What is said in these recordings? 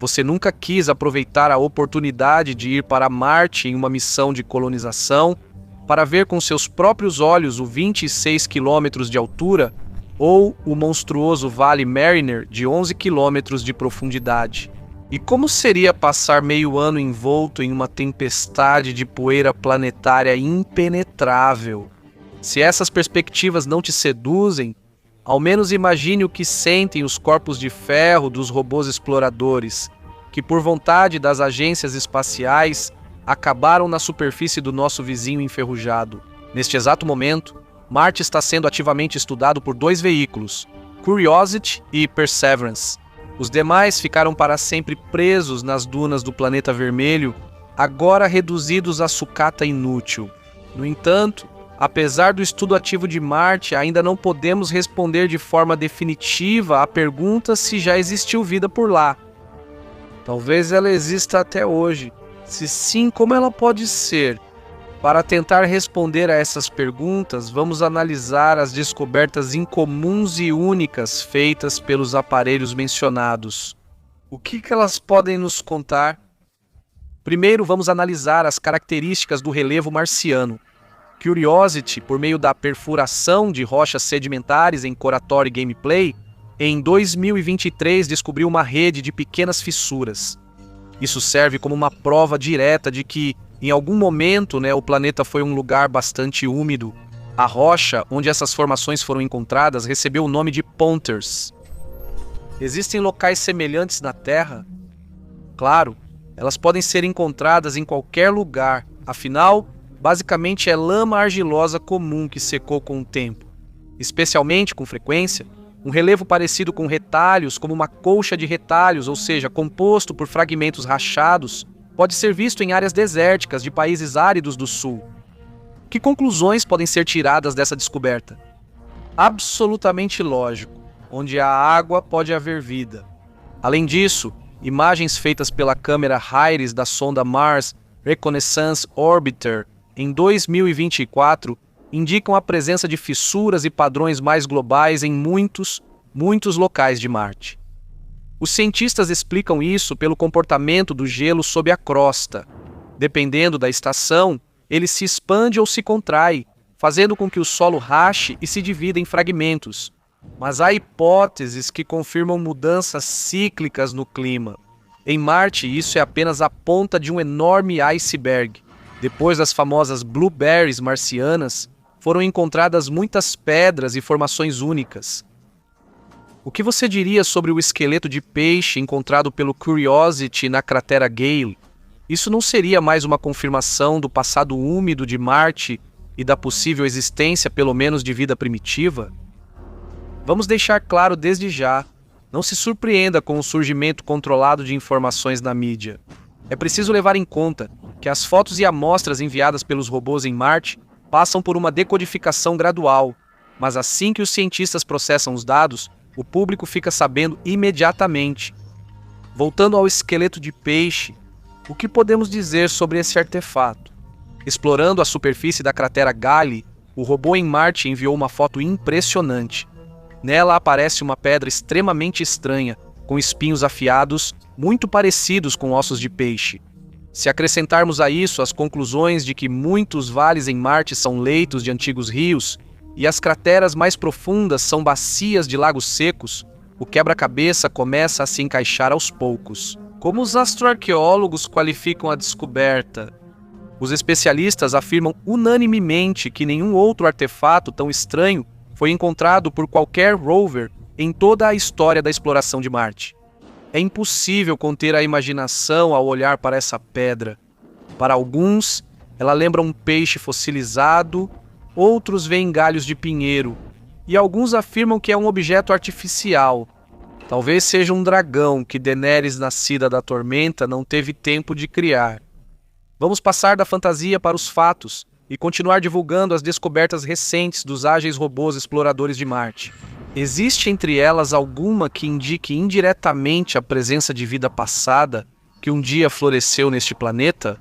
Você nunca quis aproveitar a oportunidade de ir para Marte em uma missão de colonização para ver com seus próprios olhos o 26 quilômetros de altura ou o monstruoso Vale Mariner de 11 quilômetros de profundidade. E como seria passar meio ano envolto em uma tempestade de poeira planetária impenetrável? Se essas perspectivas não te seduzem, ao menos imagine o que sentem os corpos de ferro dos robôs exploradores, que por vontade das agências espaciais acabaram na superfície do nosso vizinho enferrujado. Neste exato momento, Marte está sendo ativamente estudado por 2 veículos, Curiosity e Perseverance. Os demais ficaram para sempre presos nas dunas do planeta vermelho, agora reduzidos a sucata inútil. No entanto, apesar do estudo ativo de Marte, ainda não podemos responder de forma definitiva à pergunta se já existiu vida por lá. Talvez ela exista até hoje. Se sim, como ela pode ser? Para tentar responder a essas perguntas, vamos analisar as descobertas incomuns e únicas feitas pelos aparelhos mencionados. O que elas podem nos contar? Primeiro, vamos analisar as características do relevo marciano. Curiosity, por meio da perfuração de rochas sedimentares em Coratori Gameplay, em 2023 descobriu uma rede de pequenas fissuras. Isso serve como uma prova direta de que, em algum momento, o planeta foi um lugar bastante úmido. A rocha onde essas formações foram encontradas recebeu o nome de Ponters. Existem locais semelhantes na Terra? Claro, elas podem ser encontradas em qualquer lugar, afinal, basicamente é lama argilosa comum que secou com o tempo. Especialmente, com frequência, um relevo parecido com retalhos, como uma colcha de retalhos, ou seja, composto por fragmentos rachados, pode ser visto em áreas desérticas de países áridos do sul. Que conclusões podem ser tiradas dessa descoberta? Absolutamente lógico. Onde há água, pode haver vida. Além disso, imagens feitas pela câmera HIRIS da sonda Mars Reconnaissance Orbiter em 2024 indicam a presença de fissuras e padrões mais globais em muitos locais de Marte. Os cientistas explicam isso pelo comportamento do gelo sob a crosta. Dependendo da estação, ele se expande ou se contrai, fazendo com que o solo rache e se divida em fragmentos. Mas há hipóteses que confirmam mudanças cíclicas no clima. Em Marte, isso é apenas a ponta de um enorme iceberg. Depois das famosas blueberries marcianas, foram encontradas muitas pedras e formações únicas. O que você diria sobre o esqueleto de peixe encontrado pelo Curiosity na cratera Gale? Isso não seria mais uma confirmação do passado úmido de Marte e da possível existência, pelo menos, de vida primitiva? Vamos deixar claro desde já, não se surpreenda com o surgimento controlado de informações na mídia. É preciso levar em conta que as fotos e amostras enviadas pelos robôs em Marte passam por uma decodificação gradual, mas assim que os cientistas processam os dados, o público fica sabendo imediatamente. Voltando ao esqueleto de peixe, o que podemos dizer sobre esse artefato? Explorando a superfície da cratera Gale, o robô em Marte enviou uma foto impressionante. Nela aparece uma pedra extremamente estranha, com espinhos afiados, muito parecidos com ossos de peixe. Se acrescentarmos a isso as conclusões de que muitos vales em Marte são leitos de antigos rios e as crateras mais profundas são bacias de lagos secos, o quebra-cabeça começa a se encaixar aos poucos. Como os astroarqueólogos qualificam a descoberta? Os especialistas afirmam unanimemente que nenhum outro artefato tão estranho foi encontrado por qualquer rover em toda a história da exploração de Marte. É impossível conter a imaginação ao olhar para essa pedra. Para alguns, ela lembra um peixe fossilizado, outros veem galhos de pinheiro, e alguns afirmam que é um objeto artificial. Talvez seja um dragão que Daenerys, nascida da tormenta, não teve tempo de criar. Vamos passar da fantasia para os fatos e continuar divulgando as descobertas recentes dos ágeis robôs exploradores de Marte. Existe entre elas alguma que indique indiretamente a presença de vida passada que um dia floresceu neste planeta?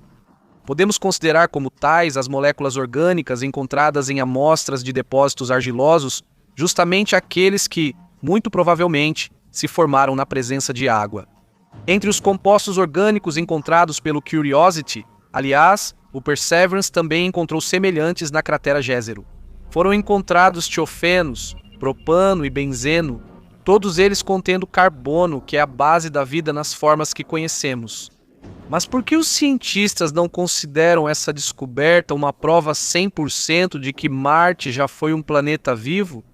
Podemos considerar como tais as moléculas orgânicas encontradas em amostras de depósitos argilosos, justamente aqueles que, muito provavelmente, se formaram na presença de água. Entre os compostos orgânicos encontrados pelo Curiosity, aliás, o Perseverance também encontrou semelhantes na cratera Jezero. Foram encontrados tiofenos, propano e benzeno, todos eles contendo carbono, que é a base da vida nas formas que conhecemos. Mas por que os cientistas não consideram essa descoberta uma prova 100% de que Marte já foi um planeta vivo?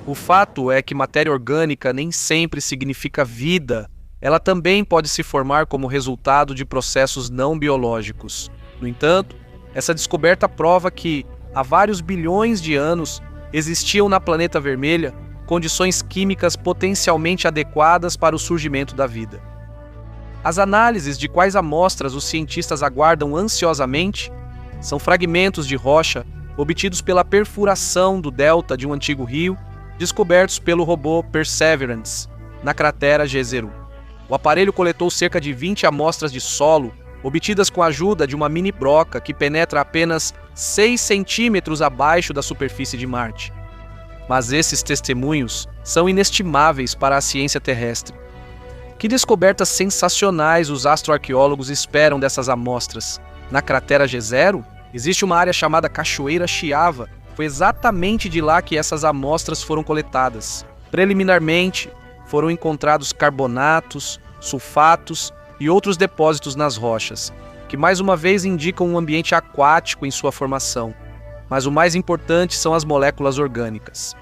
O fato é que matéria orgânica nem sempre significa vida. Ela também pode se formar como resultado de processos não biológicos. No entanto, essa descoberta prova que, há vários bilhões de anos, existiam na planeta vermelha condições químicas potencialmente adequadas para o surgimento da vida. As análises de quais amostras os cientistas aguardam ansiosamente são fragmentos de rocha obtidos pela perfuração do delta de um antigo rio, descobertos pelo robô Perseverance, na cratera Jezero. O aparelho coletou cerca de 20 amostras de solo, obtidas com a ajuda de uma mini broca que penetra apenas 6 centímetros abaixo da superfície de Marte. Mas esses testemunhos são inestimáveis para a ciência terrestre. Que descobertas sensacionais os astroarqueólogos esperam dessas amostras? Na cratera Jezero, existe uma área chamada Cachoeira Chiava. Foi exatamente de lá que essas amostras foram coletadas. Preliminarmente, foram encontrados carbonatos, sulfatos e outros depósitos nas rochas, que mais uma vez indicam um ambiente aquático em sua formação. Mas o mais importante são as moléculas orgânicas.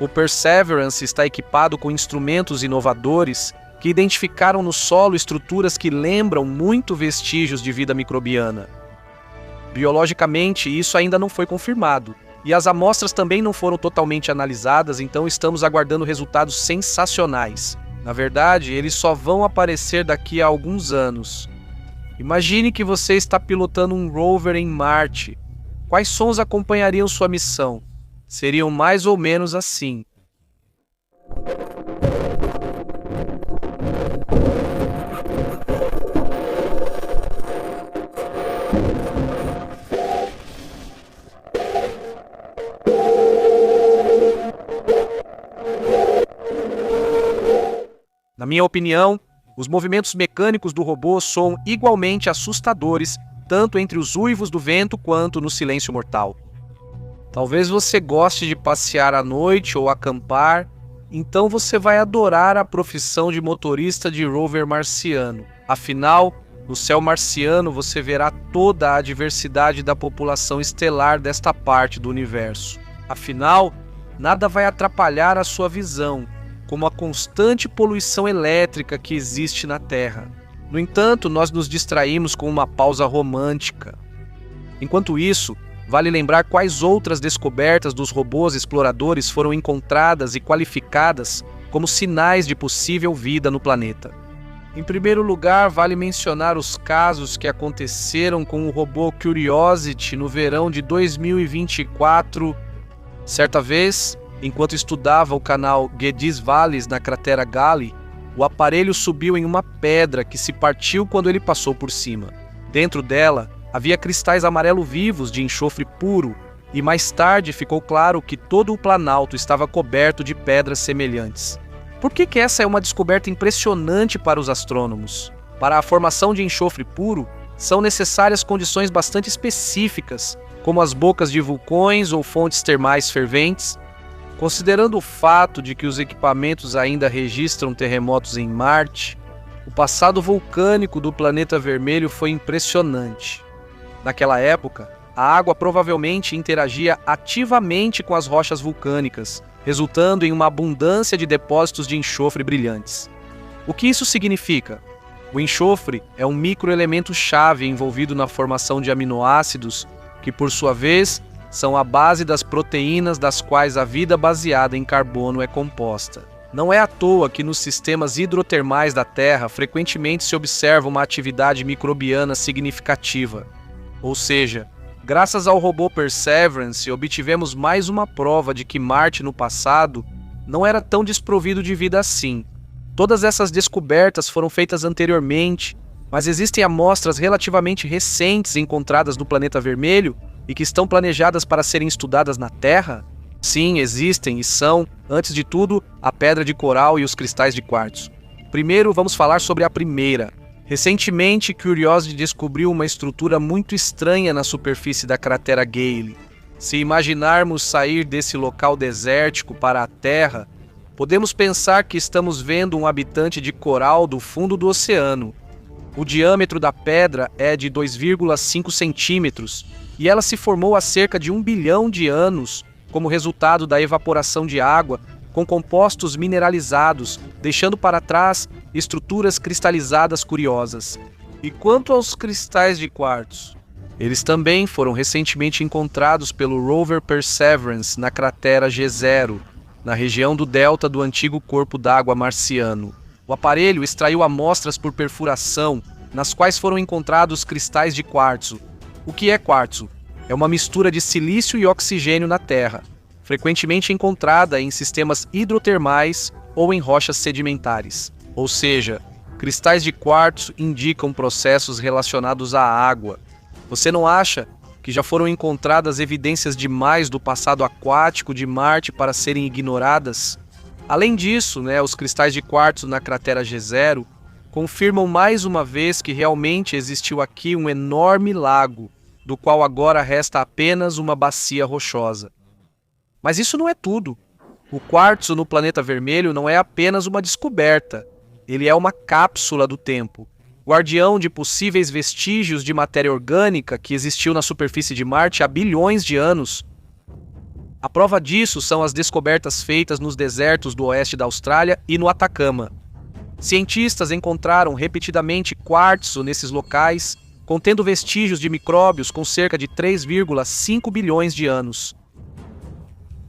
O Perseverance está equipado com instrumentos inovadores que identificaram no solo estruturas que lembram muito vestígios de vida microbiana. Biologicamente, isso ainda não foi confirmado, e as amostras também não foram totalmente analisadas, então estamos aguardando resultados sensacionais. Na verdade, eles só vão aparecer daqui a alguns anos. Imagine que você está pilotando um rover em Marte. Quais sons acompanhariam sua missão? Seriam mais ou menos assim. Na minha opinião, os movimentos mecânicos do robô soam igualmente assustadores, tanto entre os uivos do vento quanto no silêncio mortal. Talvez você goste de passear à noite ou acampar, então você vai adorar a profissão de motorista de rover marciano. Afinal, no céu marciano você verá toda a diversidade da população estelar desta parte do universo. Afinal, nada vai atrapalhar a sua visão, como a constante poluição elétrica que existe na Terra. No entanto, nós nos distraímos com uma pausa romântica. Enquanto isso, vale lembrar quais outras descobertas dos robôs exploradores foram encontradas e qualificadas como sinais de possível vida no planeta. Em primeiro lugar, vale mencionar os casos que aconteceram com o robô Curiosity no verão de 2024. Certa vez, enquanto estudava o canal Geddes Valles na cratera Gali, o aparelho subiu em uma pedra que se partiu quando ele passou por cima. Dentro dela, havia cristais amarelo vivos de enxofre puro, e mais tarde ficou claro que todo o planalto estava coberto de pedras semelhantes. Por que essa é uma descoberta impressionante para os astrônomos? Para a formação de enxofre puro, são necessárias condições bastante específicas, como as bocas de vulcões ou fontes termais ferventes. Considerando o fato de que os equipamentos ainda registram terremotos em Marte, o passado vulcânico do planeta vermelho foi impressionante. Naquela época, a água provavelmente interagia ativamente com as rochas vulcânicas, resultando em uma abundância de depósitos de enxofre brilhantes. O que isso significa? O enxofre é um microelemento-chave envolvido na formação de aminoácidos que, por sua vez, são a base das proteínas das quais a vida baseada em carbono é composta. Não é à toa que nos sistemas hidrotermais da Terra frequentemente se observa uma atividade microbiana significativa. Ou seja, graças ao robô Perseverance, obtivemos mais uma prova de que Marte no passado não era tão desprovido de vida assim. Todas essas descobertas foram feitas anteriormente, mas existem amostras relativamente recentes encontradas no planeta vermelho e que estão planejadas para serem estudadas na Terra? Sim, existem e são, antes de tudo, a pedra de coral e os cristais de quartzo. Primeiro, vamos falar sobre a primeira. Recentemente, Curiosity descobriu uma estrutura muito estranha na superfície da cratera Gale. Se imaginarmos sair desse local desértico para a Terra, podemos pensar que estamos vendo um habitante de coral do fundo do oceano. O diâmetro da pedra é de 2,5 centímetros e ela se formou há cerca de 1 bilhão de anos como resultado da evaporação de água com compostos mineralizados, deixando para trás estruturas cristalizadas curiosas. E quanto aos cristais de quartzo? Eles também foram recentemente encontrados pelo rover Perseverance na cratera G0, na região do delta do antigo corpo d'água marciano. O aparelho extraiu amostras por perfuração, nas quais foram encontrados cristais de quartzo. O que é quartzo? É uma mistura de silício e oxigênio na Terra, frequentemente encontrada em sistemas hidrotermais ou em rochas sedimentares. Ou seja, cristais de quartzo indicam processos relacionados à água. Você não acha que já foram encontradas evidências demais do passado aquático de Marte para serem ignoradas? Além disso, os cristais de quartzo na cratera G0 confirmam mais uma vez que realmente existiu aqui um enorme lago, do qual agora resta apenas uma bacia rochosa. Mas isso não é tudo. O quartzo no planeta vermelho não é apenas uma descoberta. Ele é uma cápsula do tempo, guardião de possíveis vestígios de matéria orgânica que existiu na superfície de Marte há bilhões de anos. A prova disso são as descobertas feitas nos desertos do oeste da Austrália e no Atacama. Cientistas encontraram repetidamente quartzo nesses locais, contendo vestígios de micróbios com cerca de 3,5 bilhões de anos.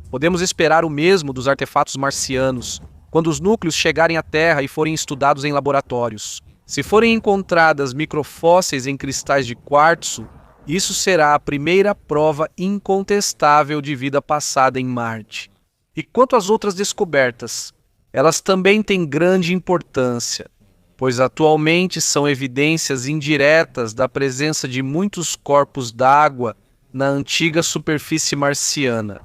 Podemos esperar o mesmo dos artefatos marcianos, quando os núcleos chegarem à Terra e forem estudados em laboratórios. Se forem encontradas microfósseis em cristais de quartzo, isso será a primeira prova incontestável de vida passada em Marte. E quanto às outras descobertas, elas também têm grande importância, pois atualmente são evidências indiretas da presença de muitos corpos d'água na antiga superfície marciana.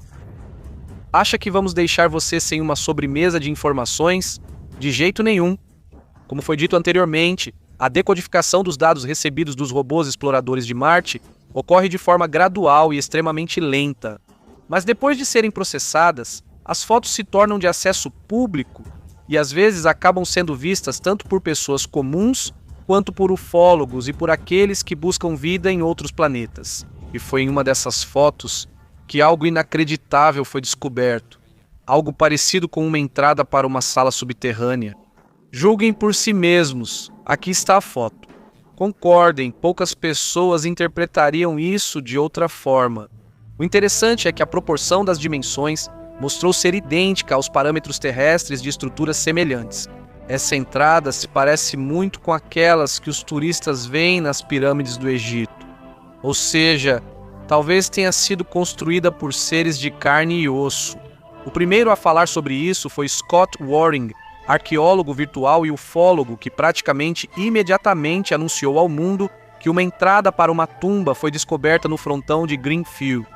Acha que vamos deixar você sem uma sobremesa de informações? De jeito nenhum. Como foi dito anteriormente, a decodificação dos dados recebidos dos robôs exploradores de Marte ocorre de forma gradual e extremamente lenta. Mas depois de serem processadas, as fotos se tornam de acesso público e às vezes acabam sendo vistas tanto por pessoas comuns quanto por ufólogos e por aqueles que buscam vida em outros planetas. E foi em uma dessas fotos que algo inacreditável foi descoberto, algo parecido com uma entrada para uma sala subterrânea. Julguem por si mesmos, aqui está a foto. Concordem, poucas pessoas interpretariam isso de outra forma. O interessante é que a proporção das dimensões mostrou ser idêntica aos parâmetros terrestres de estruturas semelhantes. Essa entrada se parece muito com aquelas que os turistas veem nas pirâmides do Egito. Ou seja, talvez tenha sido construída por seres de carne e osso. O primeiro a falar sobre isso foi Scott Waring, arqueólogo virtual e ufólogo que praticamente imediatamente anunciou ao mundo que uma entrada para uma tumba foi descoberta no frontão de Greenfield.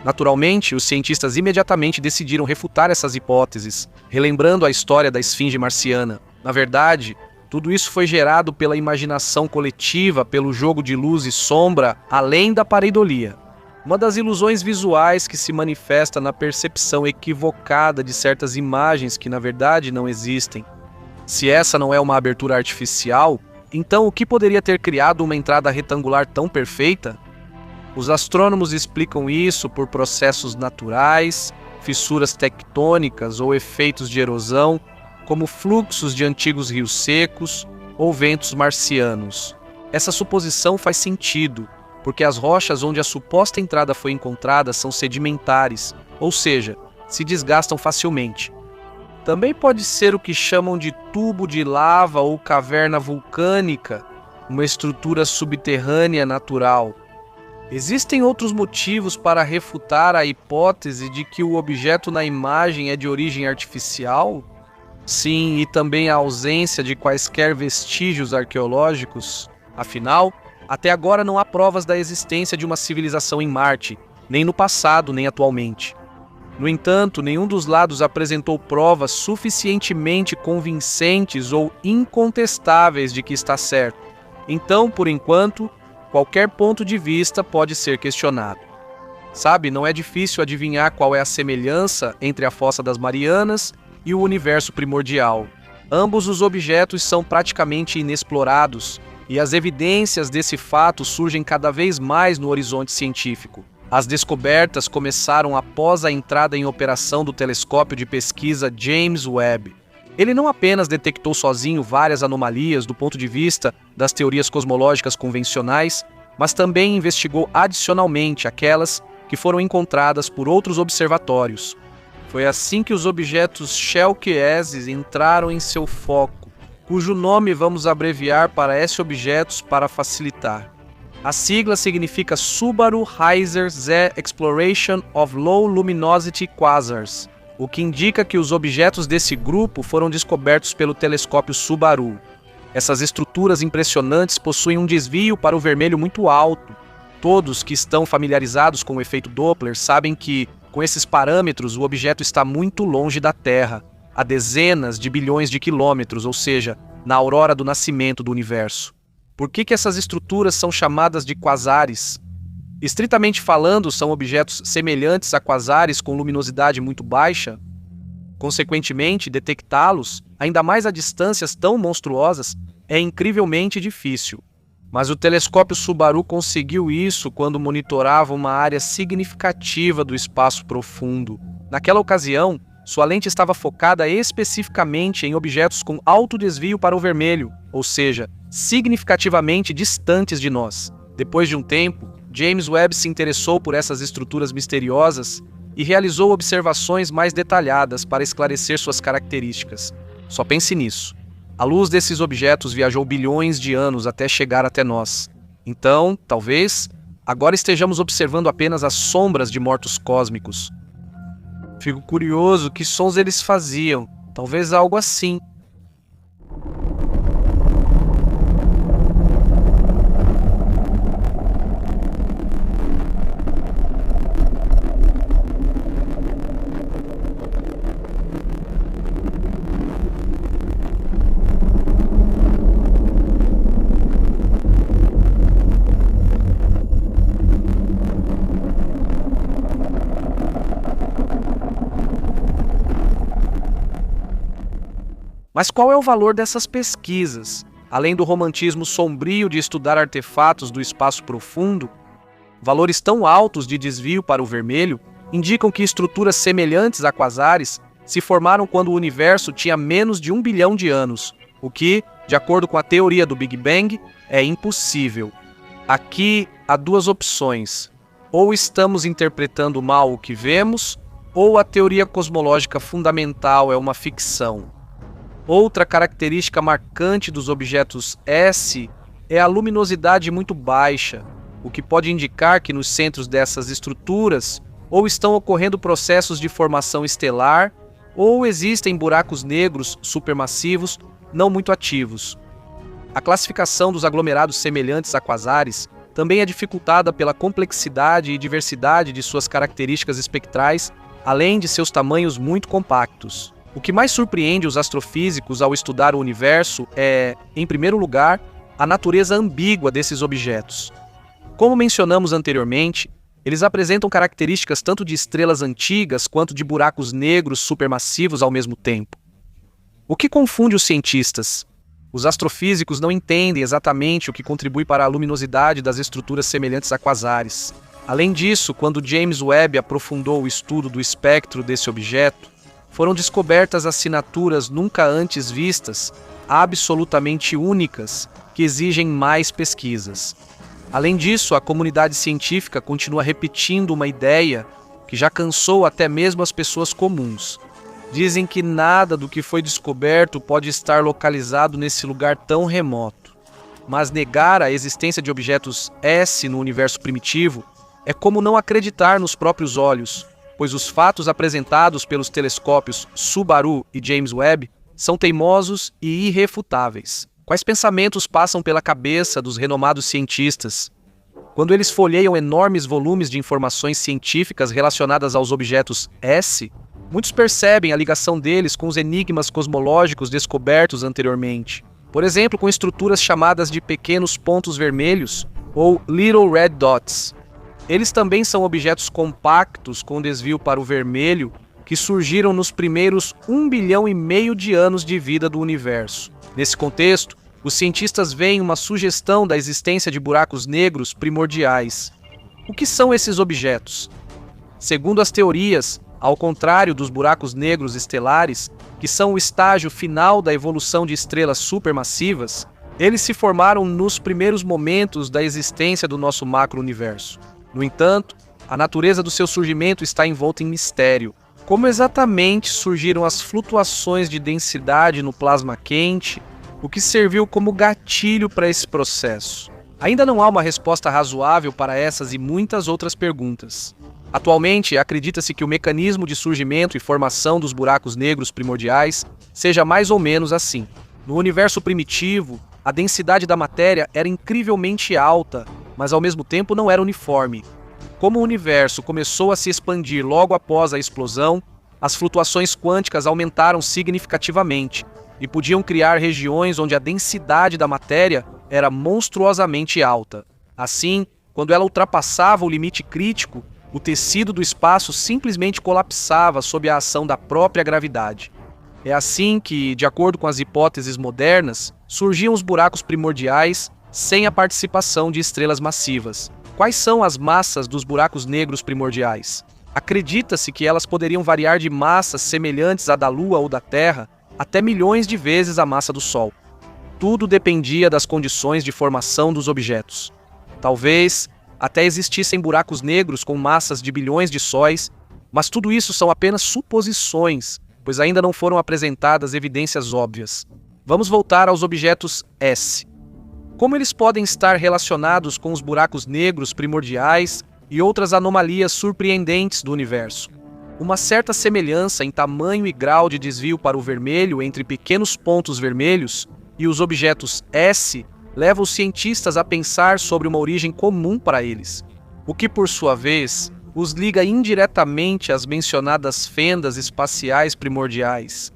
Naturalmente, os cientistas imediatamente decidiram refutar essas hipóteses, relembrando a história da esfinge marciana. Na verdade, tudo isso foi gerado pela imaginação coletiva, pelo jogo de luz e sombra, além da pareidolia. Uma das ilusões visuais que se manifesta na percepção equivocada de certas imagens que na verdade não existem. Se essa não é uma abertura artificial, então o que poderia ter criado uma entrada retangular tão perfeita? Os astrônomos explicam isso por processos naturais, fissuras tectônicas ou efeitos de erosão, como fluxos de antigos rios secos ou ventos marcianos. Essa suposição faz sentido, porque as rochas onde a suposta entrada foi encontrada são sedimentares, ou seja, se desgastam facilmente. Também pode ser o que chamam de tubo de lava ou caverna vulcânica, uma estrutura subterrânea natural. Existem outros motivos para refutar a hipótese de que o objeto na imagem é de origem artificial? Sim, e também a ausência de quaisquer vestígios arqueológicos. Afinal, até agora não há provas da existência de uma civilização em Marte, nem no passado, nem atualmente. No entanto, nenhum dos lados apresentou provas suficientemente convincentes ou incontestáveis de que está certo. Então, por enquanto, qualquer ponto de vista pode ser questionado. Sabe, não é difícil adivinhar qual é a semelhança entre a Fossa das Marianas e o universo primordial. Ambos os objetos são praticamente inexplorados, e as evidências desse fato surgem cada vez mais no horizonte científico. As descobertas começaram após a entrada em operação do telescópio de pesquisa James Webb. Ele não apenas detectou sozinho várias anomalias do ponto de vista das teorias cosmológicas convencionais, mas também investigou adicionalmente aquelas que foram encontradas por outros observatórios. Foi assim que os objetos Chalky-S entraram em seu foco, cujo nome vamos abreviar para S-objetos para facilitar. A sigla significa Subaru-Heiser-Z Exploration of Low Luminosity Quasars, o que indica que os objetos desse grupo foram descobertos pelo telescópio Subaru. Essas estruturas impressionantes possuem um desvio para o vermelho muito alto. Todos que estão familiarizados com o efeito Doppler sabem que, com esses parâmetros, o objeto está muito longe da Terra, a dezenas de bilhões de quilômetros, ou seja, na aurora do nascimento do universo. Por que essas estruturas são chamadas de quasares? Estritamente falando, são objetos semelhantes a quasares com luminosidade muito baixa. Consequentemente, detectá-los, ainda mais a distâncias tão monstruosas, é incrivelmente difícil. Mas o telescópio Subaru conseguiu isso quando monitorava uma área significativa do espaço profundo. Naquela ocasião, sua lente estava focada especificamente em objetos com alto desvio para o vermelho, ou seja, significativamente distantes de nós. Depois de um tempo, James Webb se interessou por essas estruturas misteriosas e realizou observações mais detalhadas para esclarecer suas características. Só pense nisso. A luz desses objetos viajou bilhões de anos até chegar até nós. Então, talvez, agora estejamos observando apenas as sombras de mortos cósmicos. Fico curioso que sons eles faziam. Talvez algo assim. Mas qual é o valor dessas pesquisas? Além do romantismo sombrio de estudar artefatos do espaço profundo, valores tão altos de desvio para o vermelho indicam que estruturas semelhantes a quasares se formaram quando o universo tinha menos de 1 bilhão de anos, o que, de acordo com a teoria do Big Bang, é impossível. Aqui há duas opções: ou estamos interpretando mal o que vemos, ou a teoria cosmológica fundamental é uma ficção. Outra característica marcante dos objetos S é a luminosidade muito baixa, o que pode indicar que nos centros dessas estruturas ou estão ocorrendo processos de formação estelar ou existem buracos negros supermassivos não muito ativos. A classificação dos aglomerados semelhantes a quasares também é dificultada pela complexidade e diversidade de suas características espectrais, além de seus tamanhos muito compactos. O que mais surpreende os astrofísicos ao estudar o universo é, em primeiro lugar, a natureza ambígua desses objetos. Como mencionamos anteriormente, eles apresentam características tanto de estrelas antigas quanto de buracos negros supermassivos ao mesmo tempo. O que confunde os cientistas? Os astrofísicos não entendem exatamente o que contribui para a luminosidade das estruturas semelhantes a quasares. Além disso, quando James Webb aprofundou o estudo do espectro desse objeto, foram descobertas assinaturas nunca antes vistas, absolutamente únicas, que exigem mais pesquisas. Além disso, a comunidade científica continua repetindo uma ideia que já cansou até mesmo as pessoas comuns. Dizem que nada do que foi descoberto pode estar localizado nesse lugar tão remoto. Mas negar a existência de objetos S no universo primitivo é como não acreditar nos próprios olhos, pois os fatos apresentados pelos telescópios Subaru e James Webb são teimosos e irrefutáveis. Quais pensamentos passam pela cabeça dos renomados cientistas? Quando eles folheiam enormes volumes de informações científicas relacionadas aos objetos S, muitos percebem a ligação deles com os enigmas cosmológicos descobertos anteriormente. Por exemplo, com estruturas chamadas de pequenos pontos vermelhos, ou Little Red Dots. Eles também são objetos compactos com desvio para o vermelho que surgiram nos primeiros 1,5 bilhão de anos de vida do universo. Nesse contexto, os cientistas veem uma sugestão da existência de buracos negros primordiais. O que são esses objetos? Segundo as teorias, ao contrário dos buracos negros estelares, que são o estágio final da evolução de estrelas supermassivas, eles se formaram nos primeiros momentos da existência do nosso macro-universo. No entanto, a natureza do seu surgimento está envolta em mistério. Como exatamente surgiram as flutuações de densidade no plasma quente, o que serviu como gatilho para esse processo? Ainda não há uma resposta razoável para essas e muitas outras perguntas. Atualmente, acredita-se que o mecanismo de surgimento e formação dos buracos negros primordiais seja mais ou menos assim. No universo primitivo, a densidade da matéria era incrivelmente alta, mas ao mesmo tempo não era uniforme. Como o universo começou a se expandir logo após a explosão, as flutuações quânticas aumentaram significativamente e podiam criar regiões onde a densidade da matéria era monstruosamente alta. Assim, quando ela ultrapassava o limite crítico, o tecido do espaço simplesmente colapsava sob a ação da própria gravidade. É assim que, de acordo com as hipóteses modernas, surgiam os buracos primordiais sem a participação de estrelas massivas. Quais são as massas dos buracos negros primordiais? Acredita-se que elas poderiam variar de massas semelhantes à da Lua ou da Terra até milhões de vezes a massa do Sol. Tudo dependia das condições de formação dos objetos. Talvez até existissem buracos negros com massas de bilhões de sóis, mas tudo isso são apenas suposições, pois ainda não foram apresentadas evidências óbvias. Vamos voltar aos objetos S. Como eles podem estar relacionados com os buracos negros primordiais e outras anomalias surpreendentes do universo? Uma certa semelhança em tamanho e grau de desvio para o vermelho entre pequenos pontos vermelhos e os objetos S leva os cientistas a pensar sobre uma origem comum para eles, o que, por sua vez, os liga indiretamente às mencionadas fendas espaciais primordiais.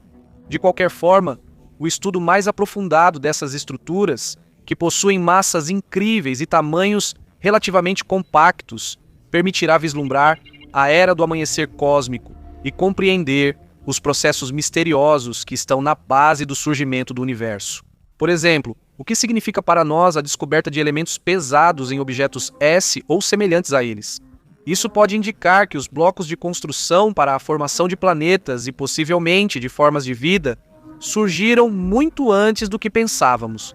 De qualquer forma, o estudo mais aprofundado dessas estruturas, que possuem massas incríveis e tamanhos relativamente compactos, permitirá vislumbrar a era do amanhecer cósmico e compreender os processos misteriosos que estão na base do surgimento do universo. Por exemplo, o que significa para nós a descoberta de elementos pesados em objetos S ou semelhantes a eles? Isso pode indicar que os blocos de construção para a formação de planetas e possivelmente de formas de vida surgiram muito antes do que pensávamos.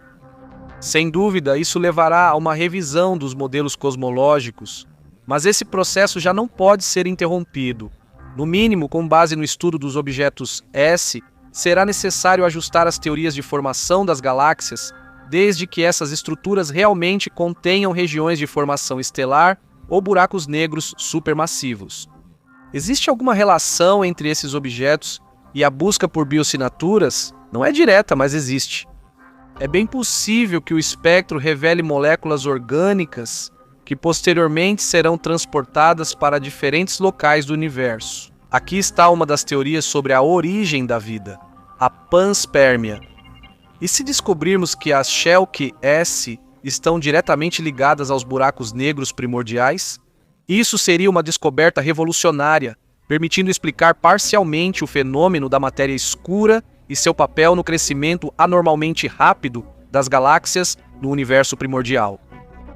Sem dúvida, isso levará a uma revisão dos modelos cosmológicos, mas esse processo já não pode ser interrompido. No mínimo, com base no estudo dos objetos S, será necessário ajustar as teorias de formação das galáxias, desde que essas estruturas realmente contenham regiões de formação estelar ou buracos negros supermassivos. Existe alguma relação entre esses objetos e a busca por bioassinaturas? Não é direta, mas existe. É bem possível que o espectro revele moléculas orgânicas que posteriormente serão transportadas para diferentes locais do universo. Aqui está uma das teorias sobre a origem da vida, a panspermia. E se descobrirmos que as Chalky S estão diretamente ligadas aos buracos negros primordiais? Isso seria uma descoberta revolucionária, permitindo explicar parcialmente o fenômeno da matéria escura e seu papel no crescimento anormalmente rápido das galáxias no universo primordial.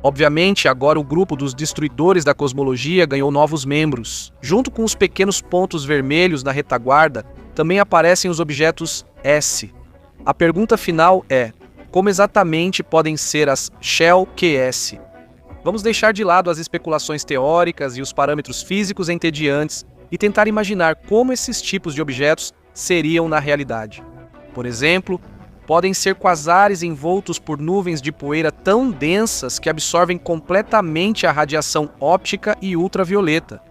Obviamente, agora o grupo dos destruidores da cosmologia ganhou novos membros. Junto com os pequenos pontos vermelhos na retaguarda, também aparecem os objetos S. A pergunta final é: como exatamente podem ser as Chalky-S? Vamos deixar de lado as especulações teóricas e os parâmetros físicos entediantes e tentar imaginar como esses tipos de objetos seriam na realidade. Por exemplo, podem ser quasares envoltos por nuvens de poeira tão densas que absorvem completamente a radiação óptica e ultravioleta.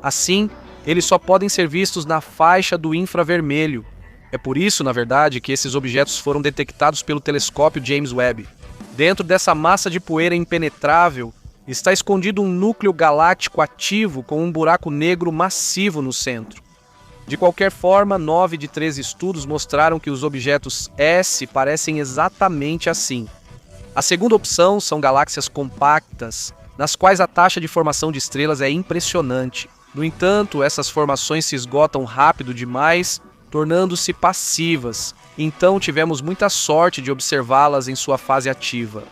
Assim, eles só podem ser vistos na faixa do infravermelho. É por isso, na verdade, que esses objetos foram detectados pelo telescópio James Webb. Dentro dessa massa de poeira impenetrável, Está escondido um núcleo galáctico ativo com um buraco negro massivo no centro. De qualquer forma, 9 de 13 estudos mostraram que os objetos S parecem exatamente assim. A segunda opção são galáxias compactas, nas quais a taxa de formação de estrelas é impressionante. No entanto, essas formações se esgotam rápido demais, tornando-se passivas, então tivemos muita sorte de observá-las em sua fase ativa.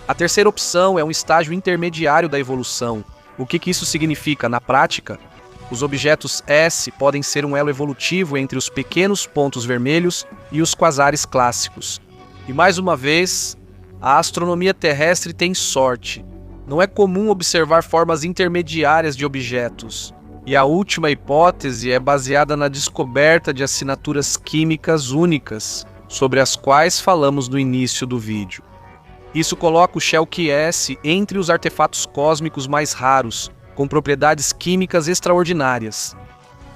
A terceira opção é um estágio intermediário da evolução. O que isso significa na prática? Os objetos S podem ser um elo evolutivo entre os pequenos pontos vermelhos e os quasares clássicos. E mais uma vez, a astronomia terrestre tem sorte. Não é comum observar formas intermediárias de objetos. E a última hipótese é baseada na descoberta de assinaturas químicas únicas, sobre as quais falamos no início do vídeo. Isso coloca o Chalky S entre os artefatos cósmicos mais raros, com propriedades químicas extraordinárias.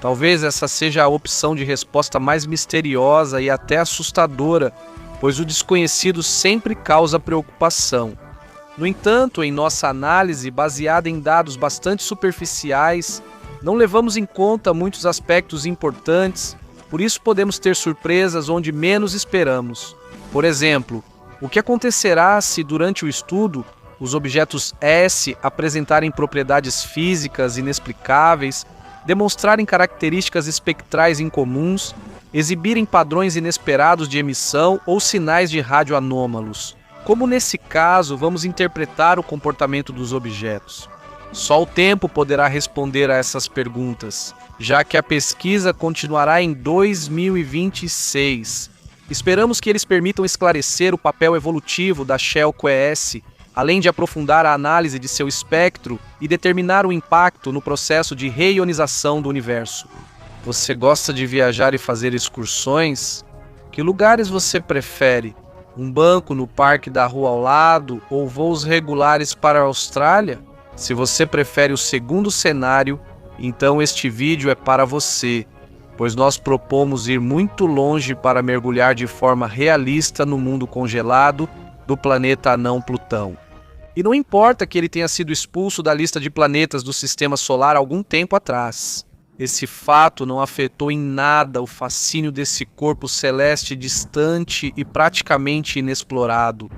Talvez essa seja a opção de resposta mais misteriosa e até assustadora, pois o desconhecido sempre causa preocupação. No entanto, em nossa análise, baseada em dados bastante superficiais, não levamos em conta muitos aspectos importantes, por isso podemos ter surpresas onde menos esperamos. Por exemplo, o que acontecerá se, durante o estudo, os objetos S apresentarem propriedades físicas inexplicáveis, demonstrarem características espectrais incomuns, exibirem padrões inesperados de emissão ou sinais de rádio anômalos? Como nesse caso vamos interpretar o comportamento dos objetos? Só o tempo poderá responder a essas perguntas, já que a pesquisa continuará em 2026. Esperamos que eles permitam esclarecer o papel evolutivo da Chalky S, além de aprofundar a análise de seu espectro e determinar o impacto no processo de reionização do universo. Você gosta de viajar e fazer excursões? Que lugares você prefere? Um banco no parque da rua ao lado ou voos regulares para a Austrália? Se você prefere o segundo cenário, então este vídeo é para você, pois nós propomos ir muito longe para mergulhar de forma realista no mundo congelado do planeta anão Plutão. E não importa que ele tenha sido expulso da lista de planetas do Sistema Solar algum tempo atrás. Esse fato não afetou em nada o fascínio desse corpo celeste distante e praticamente inexplorado.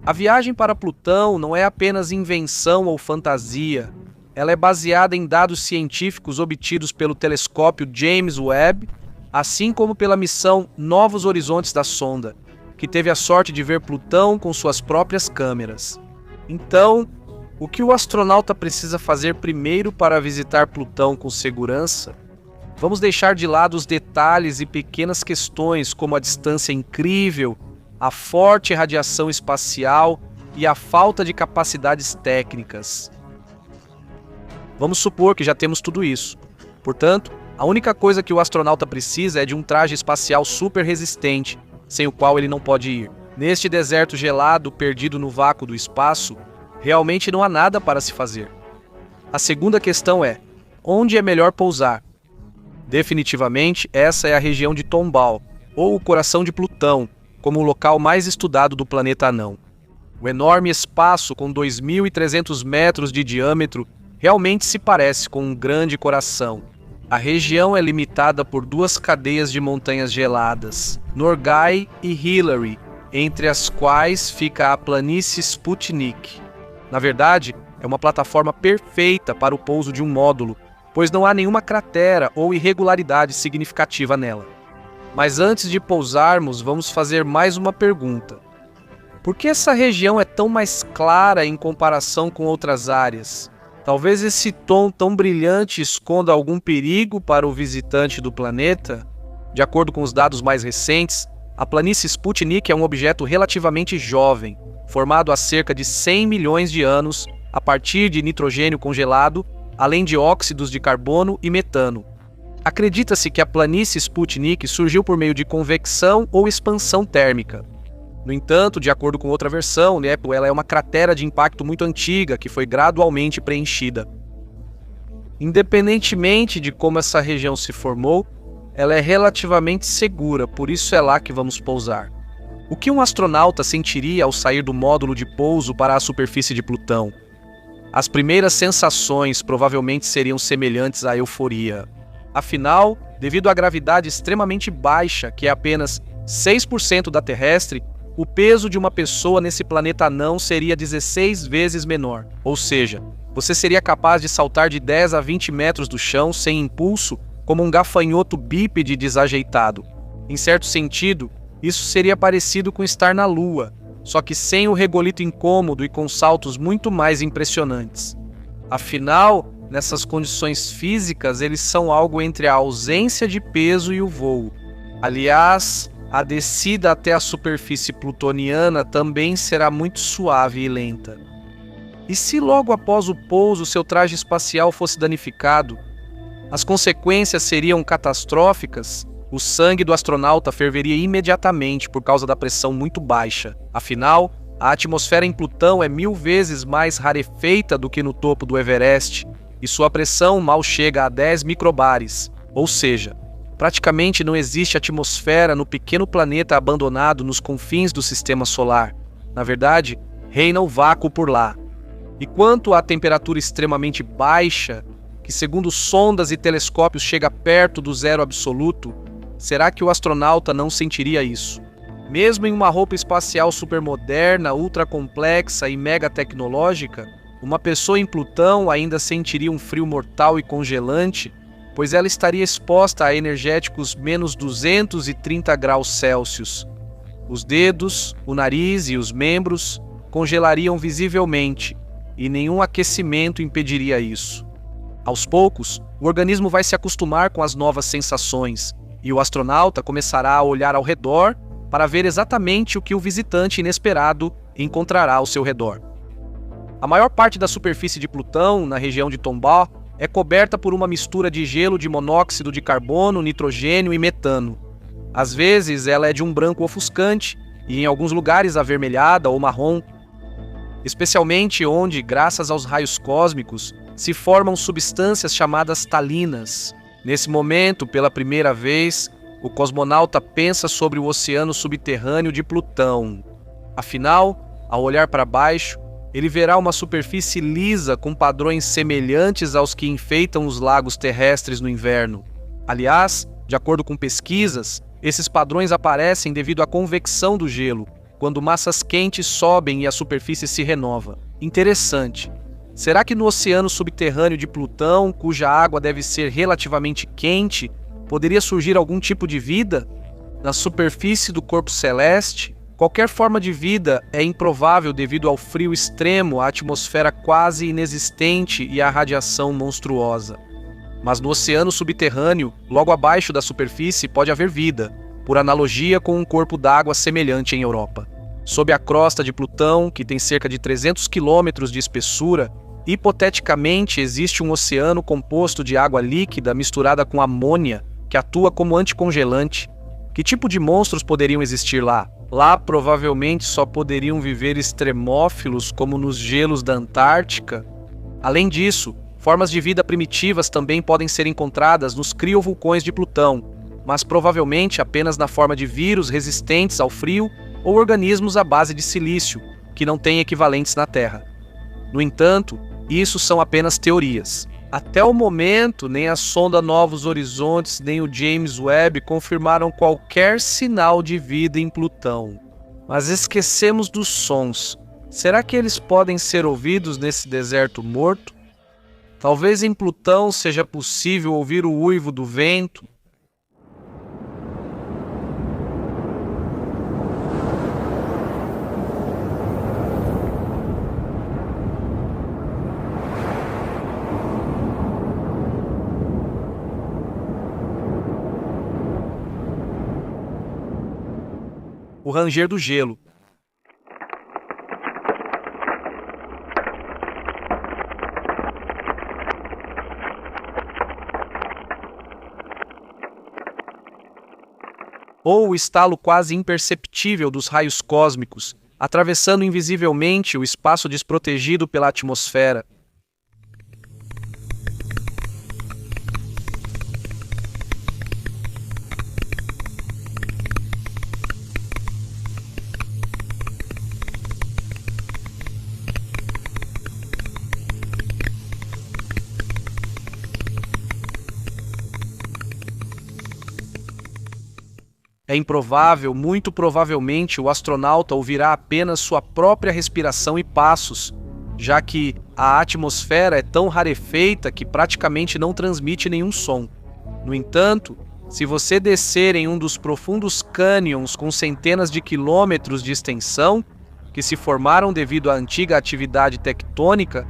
A viagem para Plutão não é apenas invenção ou fantasia. Ela é baseada em dados científicos obtidos pelo telescópio James Webb, assim como pela missão Novos Horizontes da sonda, que teve a sorte de ver Plutão com suas próprias câmeras. Então, o que o astronauta precisa fazer primeiro para visitar Plutão com segurança? Vamos deixar de lado os detalhes e pequenas questões como a distância incrível, a forte radiação espacial e a falta de capacidades técnicas. Vamos supor que já temos tudo isso. Portanto, a única coisa que o astronauta precisa é de um traje espacial super resistente, sem o qual ele não pode ir. Neste deserto gelado, perdido no vácuo do espaço, realmente não há nada para se fazer. A segunda questão é: onde é melhor pousar? Definitivamente, essa é a região de Tomball, ou o coração de Plutão, como o local mais estudado do planeta anão. O enorme espaço com 2.300 metros de diâmetro realmente se parece com um grande coração. A região é limitada por duas cadeias de montanhas geladas, Norgay e Hillary, entre as quais fica a planície Sputnik. Na verdade, é uma plataforma perfeita para o pouso de um módulo, pois não há nenhuma cratera ou irregularidade significativa nela. Mas antes de pousarmos, vamos fazer mais uma pergunta. Por que essa região é tão mais clara em comparação com outras áreas? Talvez esse tom tão brilhante esconda algum perigo para o visitante do planeta? De acordo com os dados mais recentes, a planície Sputnik é um objeto relativamente jovem, formado há cerca de 100 milhões de anos a partir de nitrogênio congelado, além de óxidos de carbono e metano. Acredita-se que a planície Sputnik surgiu por meio de convecção ou expansão térmica. No entanto, de acordo com outra versão, ela é uma cratera de impacto muito antiga que foi gradualmente preenchida. Independentemente de como essa região se formou, ela é relativamente segura, por isso é lá que vamos pousar. O que um astronauta sentiria ao sair do módulo de pouso para a superfície de Plutão? As primeiras sensações provavelmente seriam semelhantes à euforia. Afinal, devido à gravidade extremamente baixa, que é apenas 6% da terrestre, o peso de uma pessoa nesse planeta anão seria 16 vezes menor. Ou seja, você seria capaz de saltar de 10 a 20 metros do chão sem impulso, como um gafanhoto bípede desajeitado. Em certo sentido, isso seria parecido com estar na Lua, só que sem o regolito incômodo e com saltos muito mais impressionantes. Afinal, nessas condições físicas, eles são algo entre a ausência de peso e o voo. Aliás, a descida até a superfície plutoniana também será muito suave e lenta. E se logo após o pouso seu traje espacial fosse danificado? As consequências seriam catastróficas. O sangue do astronauta ferveria imediatamente por causa da pressão muito baixa. Afinal, a atmosfera em Plutão é 1000 vezes mais rarefeita do que no topo do Everest, e sua pressão mal chega a 10 microbares, ou seja, praticamente não existe atmosfera no pequeno planeta abandonado nos confins do sistema solar. Na verdade, reina o vácuo por lá. E quanto à temperatura extremamente baixa, que segundo sondas e telescópios chega perto do zero absoluto, será que o astronauta não sentiria isso? Mesmo em uma roupa espacial supermoderna, ultracomplexa e mega tecnológica, uma pessoa em Plutão ainda sentiria um frio mortal e congelante, pois ela estaria exposta a energéticos menos 230 graus Celsius. Os dedos, o nariz e os membros congelariam visivelmente, e nenhum aquecimento impediria isso. Aos poucos, o organismo vai se acostumar com as novas sensações, e o astronauta começará a olhar ao redor para ver exatamente o que o visitante inesperado encontrará ao seu redor. A maior parte da superfície de Plutão, na região de Tombaugh, é coberta por uma mistura de gelo de monóxido de carbono, nitrogênio e metano. Às vezes, ela é de um branco ofuscante e, em alguns lugares, avermelhada ou marrom, especialmente onde, graças aos raios cósmicos, se formam substâncias chamadas talinas. Nesse momento, pela primeira vez, o cosmonauta pensa sobre o oceano subterrâneo de Plutão. Afinal, ao olhar para baixo, ele verá uma superfície lisa com padrões semelhantes aos que enfeitam os lagos terrestres no inverno. Aliás, de acordo com pesquisas, esses padrões aparecem devido à convecção do gelo, quando massas quentes sobem e a superfície se renova. Interessante. Será que no oceano subterrâneo de Plutão, cuja água deve ser relativamente quente, poderia surgir algum tipo de vida? Na superfície do corpo celeste, qualquer forma de vida é improvável devido ao frio extremo, à atmosfera quase inexistente e à radiação monstruosa. Mas no oceano subterrâneo, logo abaixo da superfície, pode haver vida, por analogia com um corpo d'água semelhante em Europa. Sob a crosta de Plutão, que tem cerca de 300 quilômetros de espessura, hipoteticamente existe um oceano composto de água líquida misturada com amônia, que atua como anticongelante. Que tipo de monstros poderiam existir lá? Lá provavelmente só poderiam viver extremófilos como nos gelos da Antártica. Além disso, formas de vida primitivas também podem ser encontradas nos criovulcões de Plutão, mas provavelmente apenas na forma de vírus resistentes ao frio ou organismos à base de silício, que não têm equivalentes na Terra. No entanto, isso são apenas teorias. Até o momento, nem a sonda Novos Horizontes nem o James Webb confirmaram qualquer sinal de vida em Plutão. Mas esquecemos dos sons. Será que eles podem ser ouvidos nesse deserto morto? Talvez em Plutão seja possível ouvir o uivo do vento. O ranger do gelo. Ou o estalo quase imperceptível dos raios cósmicos, atravessando invisivelmente o espaço desprotegido pela atmosfera. É improvável, muito provavelmente, o astronauta ouvirá apenas sua própria respiração e passos, já que a atmosfera é tão rarefeita que praticamente não transmite nenhum som. No entanto, se você descer em um dos profundos cânions com centenas de quilômetros de extensão, que se formaram devido à antiga atividade tectônica,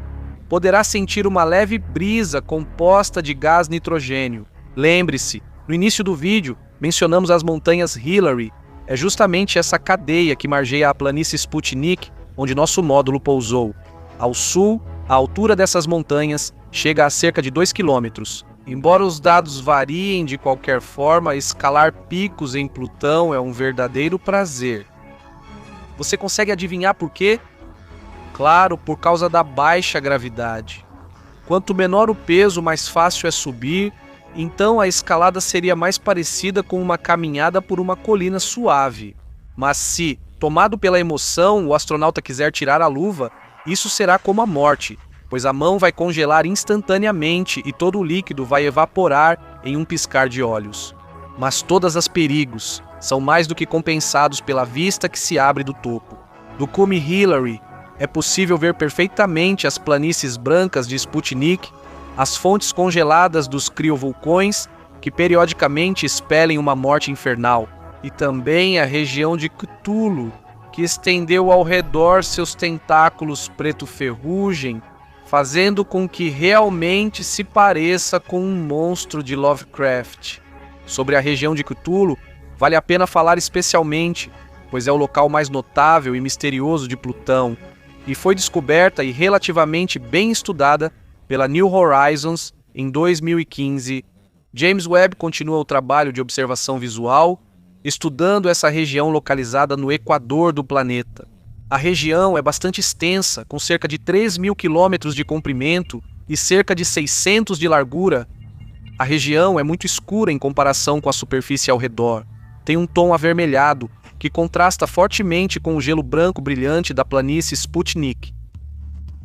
poderá sentir uma leve brisa composta de gás nitrogênio. Lembre-se, no início do vídeo, mencionamos as montanhas Hillary. É justamente essa cadeia que margeia a planície Sputnik, onde nosso módulo pousou. Ao sul, a altura dessas montanhas chega a cerca de 2 quilômetros. Embora os dados variem de qualquer forma, escalar picos em Plutão é um verdadeiro prazer. Você consegue adivinhar por quê? Claro, por causa da baixa gravidade. Quanto menor o peso, mais fácil é subir, então a escalada seria mais parecida com uma caminhada por uma colina suave. Mas se, tomado pela emoção, o astronauta quiser tirar a luva, isso será como a morte, pois a mão vai congelar instantaneamente e todo o líquido vai evaporar em um piscar de olhos. Mas todas as perigos são mais do que compensados pela vista que se abre do topo. Do cume Hillary, é possível ver perfeitamente as planícies brancas de Sputnik, as fontes congeladas dos criovulcões, que periodicamente expelem uma morte infernal, e também a região de Cthulhu, que estendeu ao redor seus tentáculos preto-ferrugem, fazendo com que realmente se pareça com um monstro de Lovecraft. Sobre a região de Cthulhu, vale a pena falar especialmente, pois é o local mais notável e misterioso de Plutão, e foi descoberta e relativamente bem estudada pela New Horizons em 2015. James Webb continua o trabalho de observação visual, estudando essa região localizada no equador do planeta. A região é bastante extensa, com cerca de 3.000 quilômetros de comprimento e cerca de 600 de largura. A região é muito escura em comparação com a superfície ao redor. Tem um tom avermelhado, que contrasta fortemente com o gelo branco brilhante da planície Sputnik.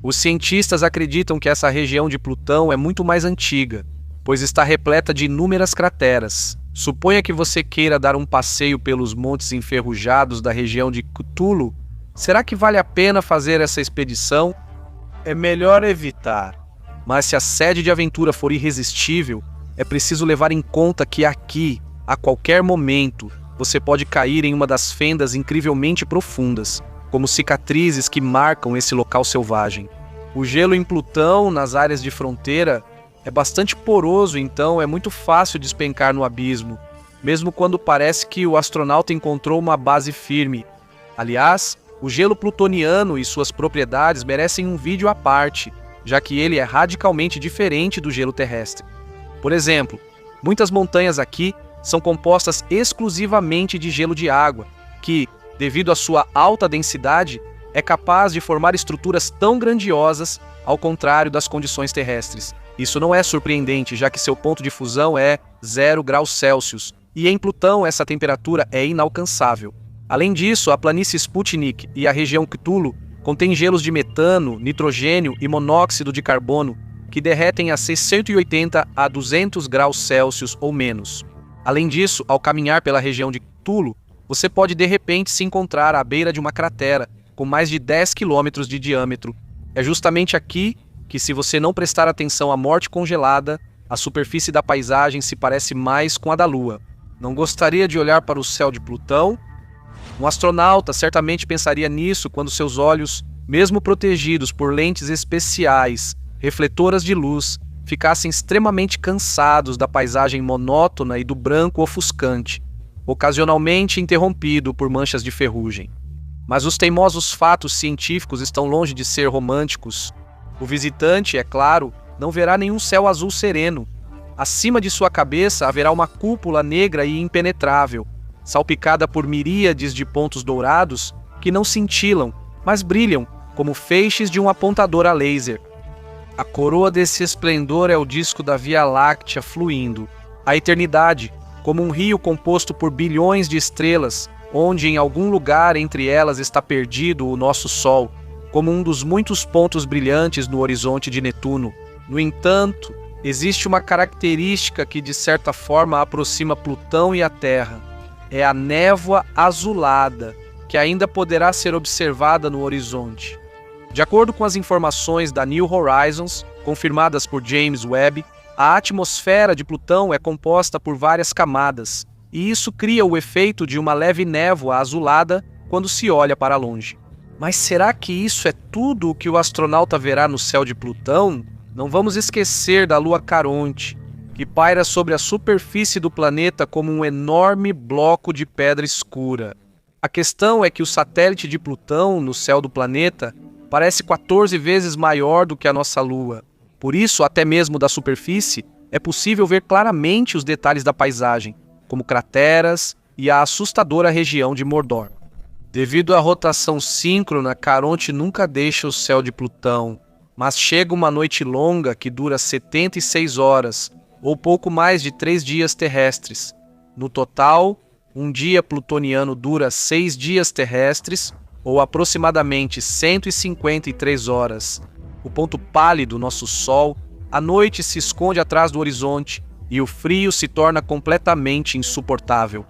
Os cientistas acreditam que essa região de Plutão é muito mais antiga, pois está repleta de inúmeras crateras. Suponha que você queira dar um passeio pelos montes enferrujados da região de Cthulhu. Será que vale a pena fazer essa expedição? É melhor evitar. Mas se a sede de aventura for irresistível, é preciso levar em conta que aqui, a qualquer momento, você pode cair em uma das fendas incrivelmente profundas, como cicatrizes que marcam esse local selvagem. O gelo em Plutão, nas áreas de fronteira, é bastante poroso, então é muito fácil despencar no abismo, mesmo quando parece que o astronauta encontrou uma base firme. Aliás, o gelo plutoniano e suas propriedades merecem um vídeo à parte, já que ele é radicalmente diferente do gelo terrestre. Por exemplo, muitas montanhas aqui são compostas exclusivamente de gelo de água, que, devido à sua alta densidade, é capaz de formar estruturas tão grandiosas, ao contrário das condições terrestres. Isso não é surpreendente, já que seu ponto de fusão é 0 graus Celsius, e em Plutão essa temperatura é inalcançável. Além disso, a planície Sputnik e a região Cthulhu contêm gelos de metano, nitrogênio e monóxido de carbono, que derretem a 180 a 200 graus Celsius ou menos. Além disso, ao caminhar pela região de Cthulhu, você pode de repente se encontrar à beira de uma cratera com mais de 10 quilômetros de diâmetro. É justamente aqui que, se você não prestar atenção à morte congelada, a superfície da paisagem se parece mais com a da Lua. Não gostaria de olhar para o céu de Plutão? Um astronauta certamente pensaria nisso quando seus olhos, mesmo protegidos por lentes especiais, refletoras de luz, ficassem extremamente cansados da paisagem monótona e do branco ofuscante, ocasionalmente interrompido por manchas de ferrugem. Mas os teimosos fatos científicos estão longe de ser românticos. O visitante, é claro, não verá nenhum céu azul sereno. Acima de sua cabeça haverá uma cúpula negra e impenetrável, salpicada por miríades de pontos dourados que não cintilam, mas brilham como feixes de um apontador a laser. A coroa desse esplendor é o disco da Via Láctea fluindo, a eternidade, como um rio composto por bilhões de estrelas, onde em algum lugar entre elas está perdido o nosso Sol, como um dos muitos pontos brilhantes no horizonte de Netuno. No entanto, existe uma característica que de certa forma aproxima Plutão e a Terra. é a névoa azulada, que ainda poderá ser observada no horizonte. De acordo com as informações da New Horizons, confirmadas por James Webb, a atmosfera de Plutão é composta por várias camadas, e isso cria o efeito de uma leve névoa azulada quando se olha para longe. Mas será que isso é tudo o que o astronauta verá no céu de Plutão? Não vamos esquecer da Lua Caronte, que paira sobre a superfície do planeta como um enorme bloco de pedra escura. A questão é que o satélite de Plutão no céu do planeta parece 14 vezes maior do que a nossa Lua. Por isso, até mesmo da superfície, é possível ver claramente os detalhes da paisagem, como crateras e a assustadora região de Mordor. Devido à rotação síncrona, Caronte nunca deixa o céu de Plutão, mas chega uma noite longa que dura 76 horas, ou pouco mais de 3 dias terrestres. No total, um dia plutoniano dura 6 dias terrestres, ou aproximadamente 153 horas. O ponto pálido, nosso Sol, a noite se esconde atrás do horizonte e o frio se torna completamente insuportável.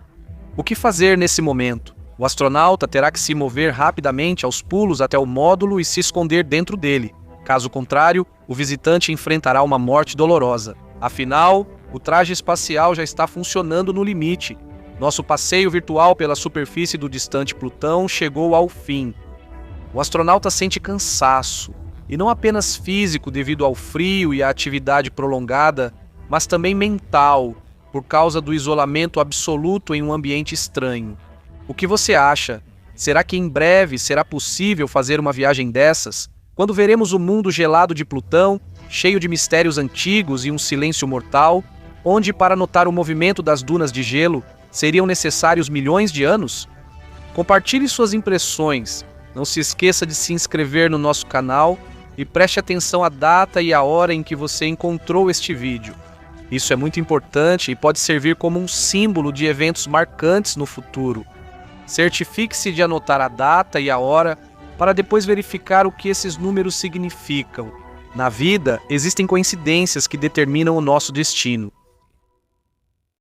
O que fazer nesse momento? O astronauta terá que se mover rapidamente aos pulos até o módulo e se esconder dentro dele. Caso contrário, o visitante enfrentará uma morte dolorosa. Afinal, o traje espacial já está funcionando no limite. Nosso passeio virtual pela superfície do distante Plutão chegou ao fim. O astronauta sente cansaço, e não apenas físico devido ao frio e à atividade prolongada, mas também mental, por causa do isolamento absoluto em um ambiente estranho. O que você acha? Será que em breve será possível fazer uma viagem dessas? Quando veremos o mundo gelado de Plutão, cheio de mistérios antigos e um silêncio mortal, onde para notar o movimento das dunas de gelo seriam necessários milhões de anos? Compartilhe suas impressões, não se esqueça de se inscrever no nosso canal e preste atenção à data e à hora em que você encontrou este vídeo. Isso é muito importante e pode servir como um símbolo de eventos marcantes no futuro. Certifique-se de anotar a data e a hora para depois verificar o que esses números significam. Na vida, existem coincidências que determinam o nosso destino.